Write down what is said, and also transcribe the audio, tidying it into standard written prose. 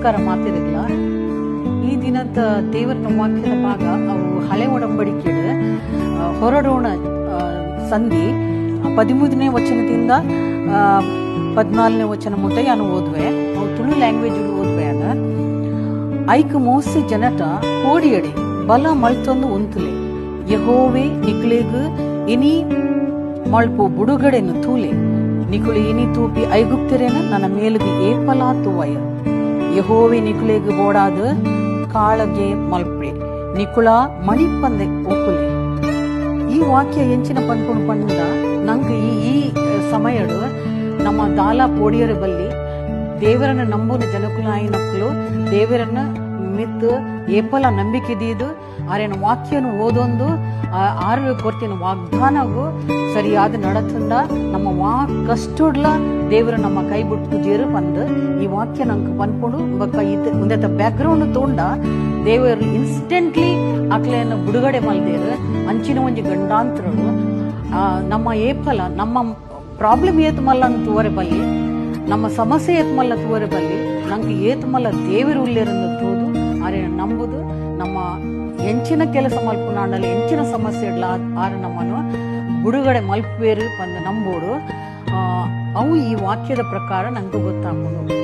ನಮಸ್ಕಾರ ಮಾತಿರಲಿಲ್ಲ. ಈ ದಿನದ ದೇವರ ವಾಕ್ಯದ ಭಾಗ ಅವು ಹಳೆ ಒಡಂಬಡಿಕೆ ಹೊರಡೋಣ ಸಂಧಿ 13ನೇ ವಚನದಿಂದ 14ನೇ ವಚನ ಮುಟ್ಟ ನಾನು ಓದುವೆ. ಅವು ತುಳು ಲ್ಯಾಂಗ್ವೇಜ್ ಓದುವೆ. ಅದ ಐಕ್ ಮೋಸಿ ಜನಟ ಕೋಡಿಯಡೆ ಬಲ ಮಳ್ತೊಂದು ಉಂತುಲೆ ಯಹೋವೆ ನಿಕ್ಲೇಗು ಇನಿ ಮಳ್ಪು ಬುಡುಗಡೆನು ತೂಲೆ ನಿಕುಳು ಇನಿ ತೂಪಿ ಐಗುಪ್ತಿರೇನ ನನ್ನ ಮೇಲುಗು ಏಪಲಾ ತೂವಯ ಯಹೋವೆ ನಿಕುಲೇಗು ಬೋಡಾದು ಕಾಳಗೆ ಮಲ್ಪೆ ನಿಕುಳ ಮಣಿಪಂದೆ ಒಪ್ಪುಲೆ. ಈ ವಾಕ್ಯ ಎಂಚಿನ ಪನ್ಪುಣ್ ಪಂಡ ನಂಗೆ ಈ ಸಮಯಡು ನಮ್ಮ ದಾಲ ಪೋಡಿಯರ ಬಲ್ಲಿ ದೇವರನ್ನ ನಂಬುನ ಜನಕುಲಾಯಿನಕ್ಕಲು ದೇವರನ್ನ ಮಿತ್ತು ಏಪಲ ನಂಬಿಕೆ ದೀದು ಆರೇನು ವಾಕ್ಯನು ಓದೊಂದು ಆರು ಕೊರ್ತಿನ ವಾಗ್ದಾನಗೂ ಸರಿಯಾದ ನಡತಂದ ನಮ್ಮ ಕಷ್ಟುಡ್ಲ ದೇವರು ನಮ್ಮ ಕೈ ಬಿಟ್ಟು ಜೇರು ಬಂದು ಈ ವಾಕ್ಯ ನಂಗೆ ಬಂದ್ಕೊಂಡು ಮುಂದೆ ಬ್ಯಾಕ್ಗ್ರೌಂಡ್ ತೊಂಡ ದೇವರು ಇನ್ಸ್ಟೆಂಟ್ಲಿ ಆಕ್ಲೆಯನ್ನು ಬಿಡುಗಡೆ ಮಲ್ದೇರು ಅಂಚಿನ ಒಂಜಿ ಗಂಡಾಂತರಗಳು ನಮ್ಮ ಏಪಲ ನಮ್ಮ ಪ್ರಾಬ್ಲಮ್ ಏತ್ ಮಲ್ಲ ಅಂತ ತೂವರೆ ಬಲ್ಲಿ ನಮ್ಮ ಸಮಸ್ಯೆ ಏತ್ ಮಲ್ಲ ತೂವರೆ ಬಲ್ಲಿ ನಂಗೆ ಏತ್ ಮಲ್ಲ ದೇವರು ಉಳ್ಳೇರನ್ನು ತೋದು ಆರೆ ನಂಬುದು ನಮ್ಮ ಎಂಚಿನ ಕೆಲಸ ಮಲ್ಪುನಾಡಲ್ಲಿ ಎಂಚಿನ ಸಮಸ್ಯೆ ಇಡ್ಲ ಆರು ನಮ್ಮನ್ನು ಬಿಡುಗಡೆ ಮಲ್ಪೇರು ಬಂದು ನಂಬೋಡು ಅವು ಈ ವಾಕ್ಯದ ಪ್ರಕಾರ ನಂಗೆ ಗೊತ್ತಾಗ್ಬೋದು.